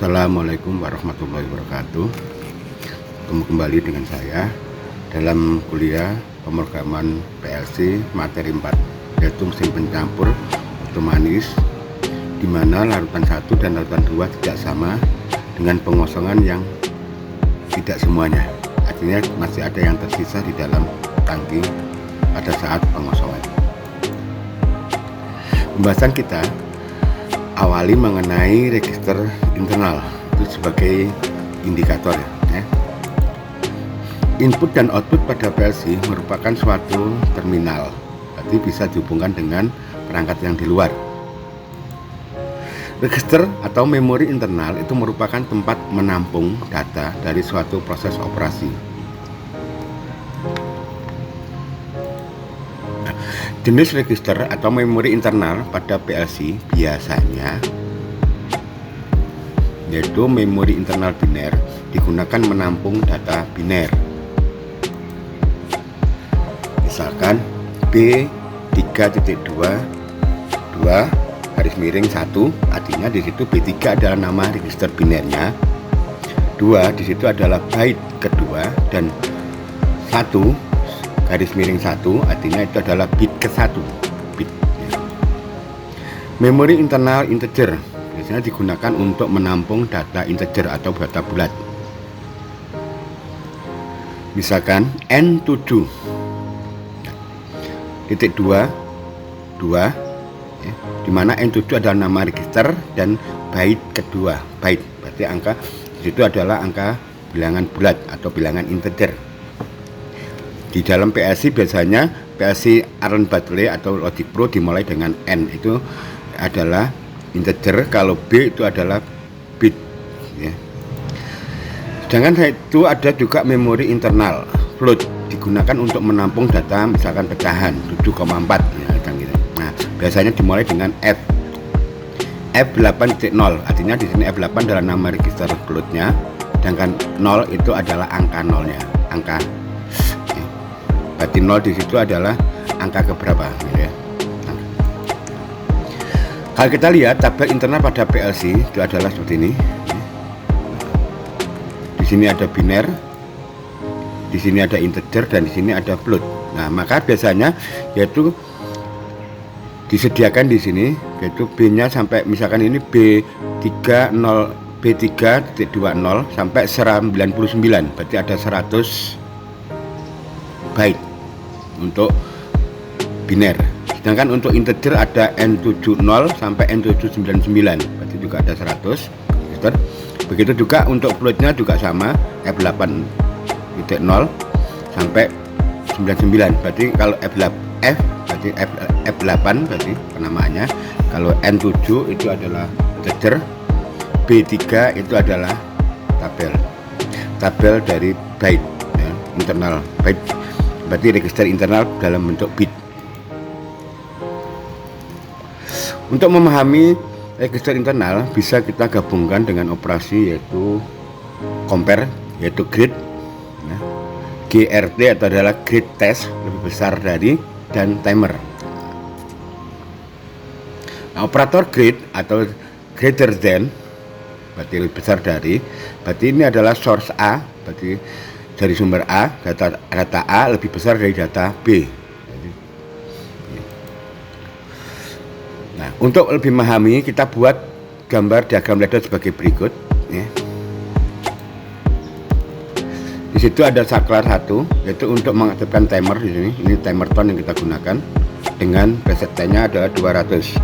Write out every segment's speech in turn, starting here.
Assalamualaikum warahmatullahi wabarakatuh. Ketemu kembali dengan saya dalam kuliah pemrograman PLC materi 4, yaitu mesin pencampur otomatis, di mana larutan 1 dan larutan 2 tidak sama dengan pengosongan yang tidak semuanya. Artinya masih ada yang tersisa di dalam tangki pada saat pengosongan. Pembahasan kita awali mengenai register internal itu sebagai indikator ya. Input dan output pada PLC merupakan suatu terminal, berarti bisa dihubungkan dengan perangkat yang di luar. Register atau memori internal itu merupakan tempat menampung data dari suatu proses operasi. Jenis register atau memori internal pada PLC biasanya yaitu memori internal biner, digunakan menampung data biner. Misalkan B3.2 2 artinya di situ B3 adalah nama register binernya, 2 di situ adalah byte kedua, dan 1 artinya itu adalah bit ke-1 bit ya. Memori internal integer biasanya digunakan untuk menampung data integer atau data bulat. Misalkan N7 titik 2 ya, dimana N7 adalah nama register dan byte kedua, byte berarti angka di situ adalah angka bilangan bulat atau bilangan integer. Di dalam PLC biasanya PLC Arlen Bartley atau Logic Pro dimulai dengan N, itu adalah integer, kalau B itu adalah bit ya. Sedangkan itu ada juga memori internal float, digunakan untuk menampung data misalkan pecahan 7,4 ya, gitu. Nah, biasanya dimulai dengan F8.0, artinya di sini F8 adalah nama register floatnya, sedangkan 0 itu adalah angka nolnya, angka berarti 0 di situ adalah angka keberapa gitu ya. Kalau kita lihat tabel internal pada PLC itu adalah seperti ini. Di sini ada biner, di sini ada integer, dan di sini ada float. Nah, maka biasanya yaitu disediakan di sini yaitu B-nya sampai misalkan ini B3.20 sampai 99, berarti ada 100 byte untuk biner. Sedangkan untuk integer ada N70 sampai N799, berarti juga ada 100 register. Begitu juga untuk floatnya juga sama, F8.0 sampai 99, berarti kalau berarti F8 berarti penamaannya, kalau N7 itu adalah integer, B3 itu adalah tabel dari byte ya, internal byte, berarti register internal dalam bentuk bit. Untuk memahami register internal bisa kita gabungkan dengan operasi yaitu compare, yaitu grid ya. GRT atau adalah grid test, lebih besar dari, dan timer. Nah, operator grid atau greater than berarti lebih besar dari, berarti ini adalah source A, berarti dari sumber A, data A lebih besar dari data B. Nah, untuk lebih memahami kita buat gambar diagram ladder sebagai berikut ya. Di situ ada saklar 1 yaitu untuk mengaktifkan timer di sini. Ini timer tone yang kita gunakan dengan preset time-nya adalah 200.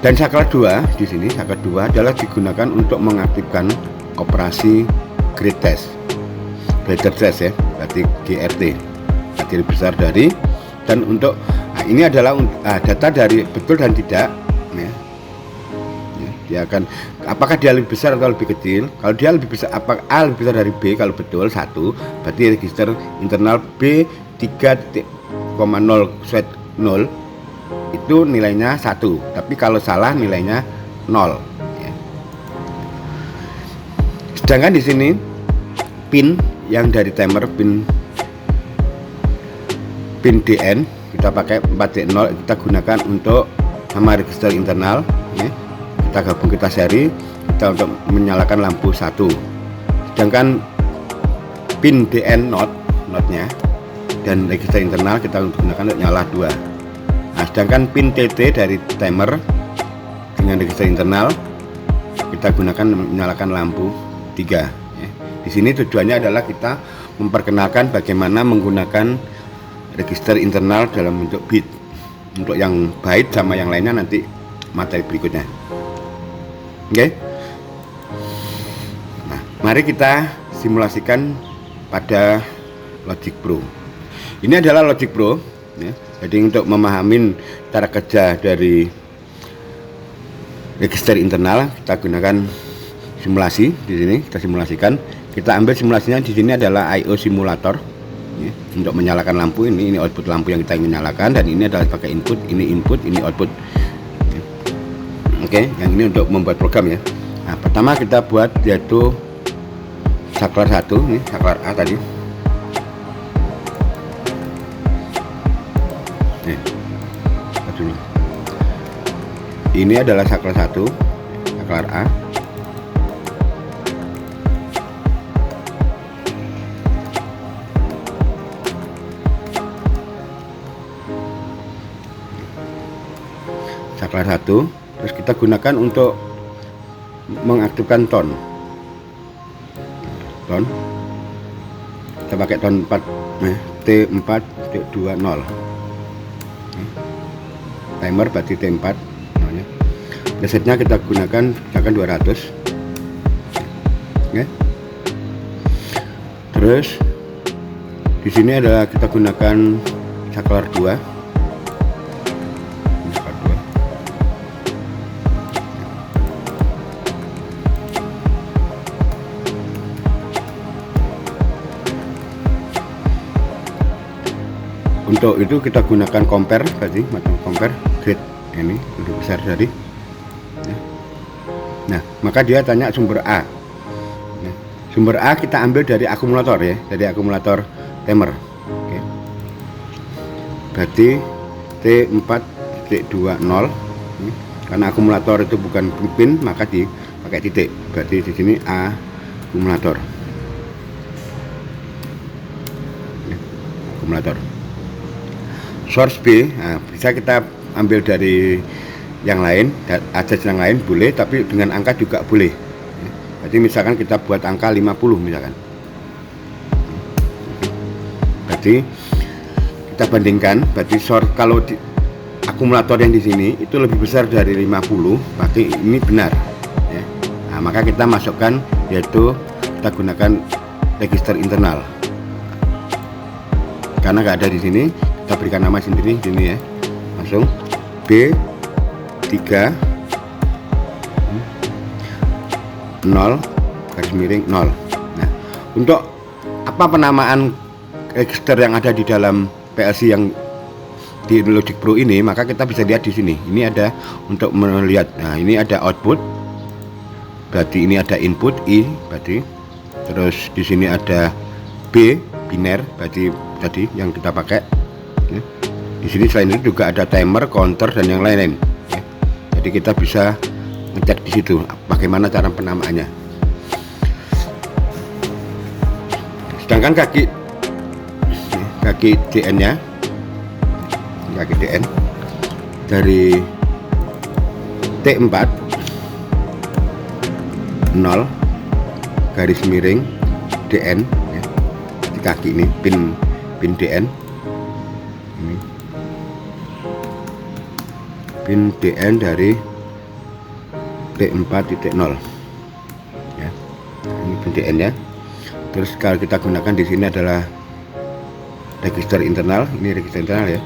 Dan saklar 2 di sini, saklar 2 adalah digunakan untuk mengaktifkan operasi grid test, greater test ya, berarti GRT, berarti lebih besar dari. Dan untuk ini adalah data dari betul dan tidak ya. Dia akan apakah dia lebih besar atau lebih kecil. Kalau dia lebih besar, apakah A lebih besar dari B, kalau betul 1, berarti register internal B3.0 itu nilainya 1, tapi kalau salah nilainya 0 ya. Sedangkan di sini pin yang dari timer, pin DN kita pakai 4.0, kita gunakan untuk nama register internal ya. kita gabung, kita seri, kita untuk menyalakan lampu 1. Sedangkan pin DN notnya dan register internal kita gunakan untuk nyala 2. Nah, sedangkan pin TT dari timer dengan register internal kita gunakan menyalakan lampu 3. Di sini tujuannya adalah kita memperkenalkan bagaimana menggunakan register internal dalam bentuk bit. Untuk yang byte sama yang lainnya nanti materi berikutnya. Oke. Nah, mari kita simulasikan pada Logic Pro. Ini adalah Logic Pro, ya. Jadi untuk memahami cara kerja dari register internal, kita gunakan simulasi. Di sini kita simulasikan. Kita ambil simulasinya di sini adalah I/O simulator. Ya, untuk menyalakan lampu ini output lampu yang kita ingin nyalakan, dan ini adalah pakai input, ini output. Ya. Oke, yang ini untuk membuat program ya. Nah, pertama kita buat yaitu saklar 1, ini saklar A tadi. Ini adalah saklar 1, saklar A. Saklar 1, terus kita gunakan untuk mengaktifkan ton. Kita pakai ton 4, T4.20. Timer berarti T4 namanya. Resetnya kita gunakan 200. Oke. Terus di sini adalah kita gunakan saklar 2. Untuk itu kita gunakan compare, berarti macam compare grid ini lebih besar tadi. Nah, maka dia tanya sumber A. Nah, sumber A kita ambil dari akumulator ya, dari akumulator timer. Oke. Berarti T4.20. Karena akumulator itu bukan pin, maka dipakai titik. Berarti di sini A akumulator. Akumulator. Source B, nah, bisa kita ambil dari yang lain, address yang lain boleh, tapi dengan angka juga boleh. Jadi misalkan kita buat angka 50 misalkan. Berarti kita bandingkan, berarti source kalau di akumulator yang di sini itu lebih besar dari 50, berarti ini benar. Ya. Nah, maka kita masukkan, yaitu kita gunakan register internal. Karena nggak ada di sini, kita berikan nama sendiri di sini ya, langsung B3 0 garis miring 0. Nah, untuk apa penamaan register yang ada di dalam PLC yang di Logic Pro ini, maka kita bisa lihat di sini. Ini ada untuk melihat. Nah, ini ada output, berarti ini ada input I, berarti terus di sini ada B biner, berarti tadi yang kita pakai. Ya. Di sini selain itu juga ada timer, counter, dan yang lain-lain. Ya. Jadi kita bisa ngecek di situ bagaimana cara penamaannya. Sedangkan kaki DN-nya, kaki DN dari T4 0 garis miring DN ya. Di kaki ini pin DN ini pin DN dari T4.0 ya. Ini pin DN ya. Terus kalau kita gunakan di sini adalah register internal, ini register internal ya.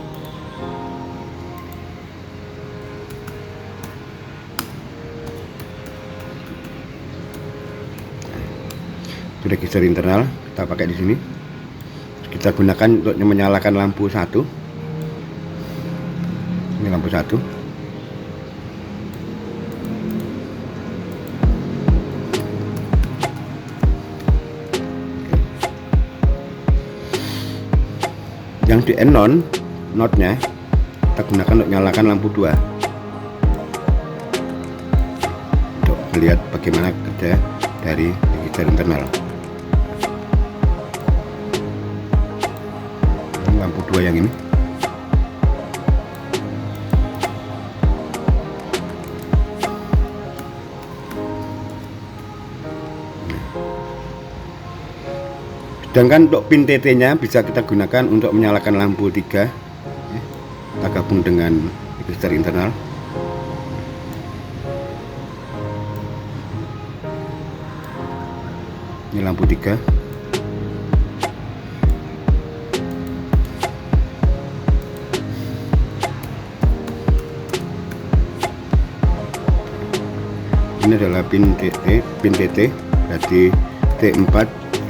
Itu register internal, kita pakai di sini. Kita gunakan untuk menyalakan lampu 1. Ini lampu 1. Yang di N notnya kita gunakan untuk nyalakan lampu 2. melihat bagaimana kerja dari register internal. Ini lampu 2 yang ini. Sedangkan untuk pin TT nya bisa kita gunakan untuk menyalakan lampu 3. Kita gabung dengan register internal. Ini lampu 3. Ini adalah pin TT, berarti T4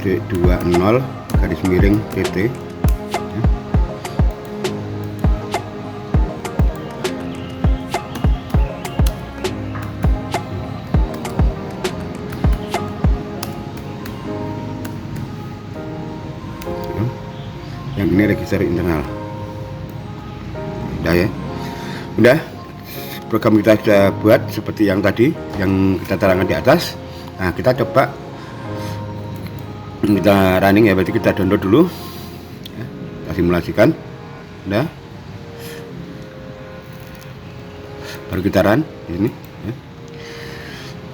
D20 garis miring TT. Yang ini register internal. Udah ya, udah. Program kita sudah buat seperti yang tadi yang kita terangkan di atas. Nah, kita coba kita running ya, berarti kita download dulu ya, kita simulasikan. Udah, baru kita run di sini ya.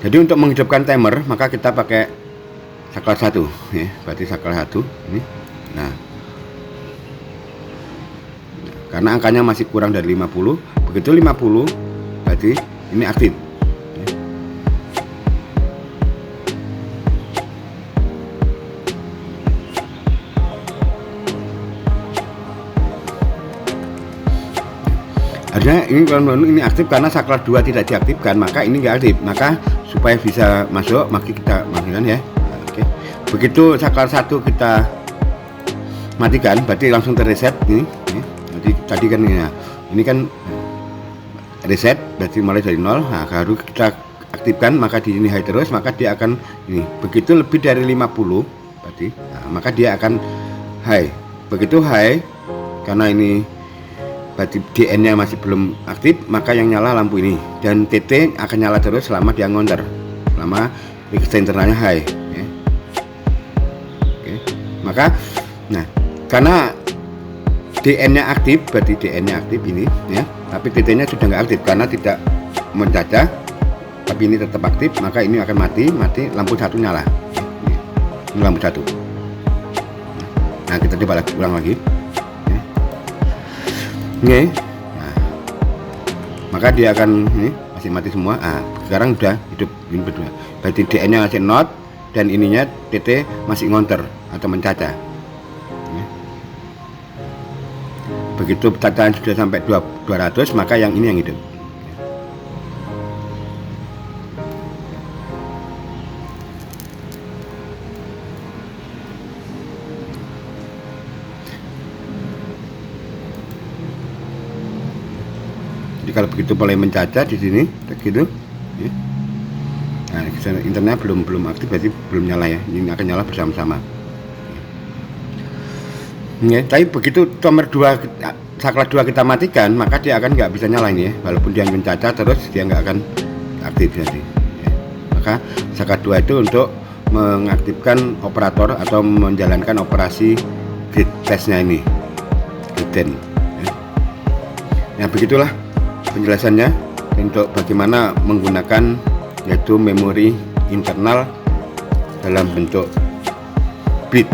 Jadi untuk menghidupkan timer maka kita pakai saklar 1 ya, berarti saklar 1 ini. Nah, karena angkanya masih kurang dari 50, begitu 50 berarti ini aktif. Artinya ini aktif karena saklar 2 tidak diaktifkan, maka ini enggak aktif. Maka supaya bisa masuk maka kita matikan ya. Oke. Begitu saklar 1 kita matikan berarti langsung terreset nih. Jadi tadi kan ya, ini kan reset berarti mulai dari 0. Nah, baru kita aktifkan maka di sini high terus, maka dia akan ini. Begitu lebih dari 50 berarti maka dia akan high. Begitu high karena ini berarti DN-nya masih belum aktif, maka yang nyala lampu ini, dan TT akan nyala terus selama dia ngonter, selama register internalnya high ya. Oke. Maka nah, karena DN-nya aktif, berarti DN-nya aktif ini ya, tapi TT-nya sudah nggak aktif karena tidak mencaca, tapi ini tetap aktif, maka ini akan mati lampu 1 nyala. Ini lampu 1. Nah, kita coba ulang lagi. Oke. Nah, maka dia akan ini masih mati semua. Sekarang udah hidup ini berdua. Berarti DN-nya masih not dan ininya TT masih ngonter atau mencaca. Begitu cacaan sudah sampai 200, maka yang ini yang hidup. Jadi kalau begitu mulai mencaca di sini, begitu. Ya. Nah, internetnya belum aktif, berarti belum nyala ya. Ini akan nyala bersama-sama. Ya, tapi begitu timer 2 saklar 2 kita matikan, maka dia akan nggak bisa nyala ini ya. Walaupun dia mencaca terus dia nggak akan aktif nanti. Ya. Maka saklar 2 itu untuk mengaktifkan operator atau menjalankan operasi grid testnya ini, grid ten. Ya, begitulah penjelasannya untuk bagaimana menggunakan yaitu memori internal dalam bentuk bit.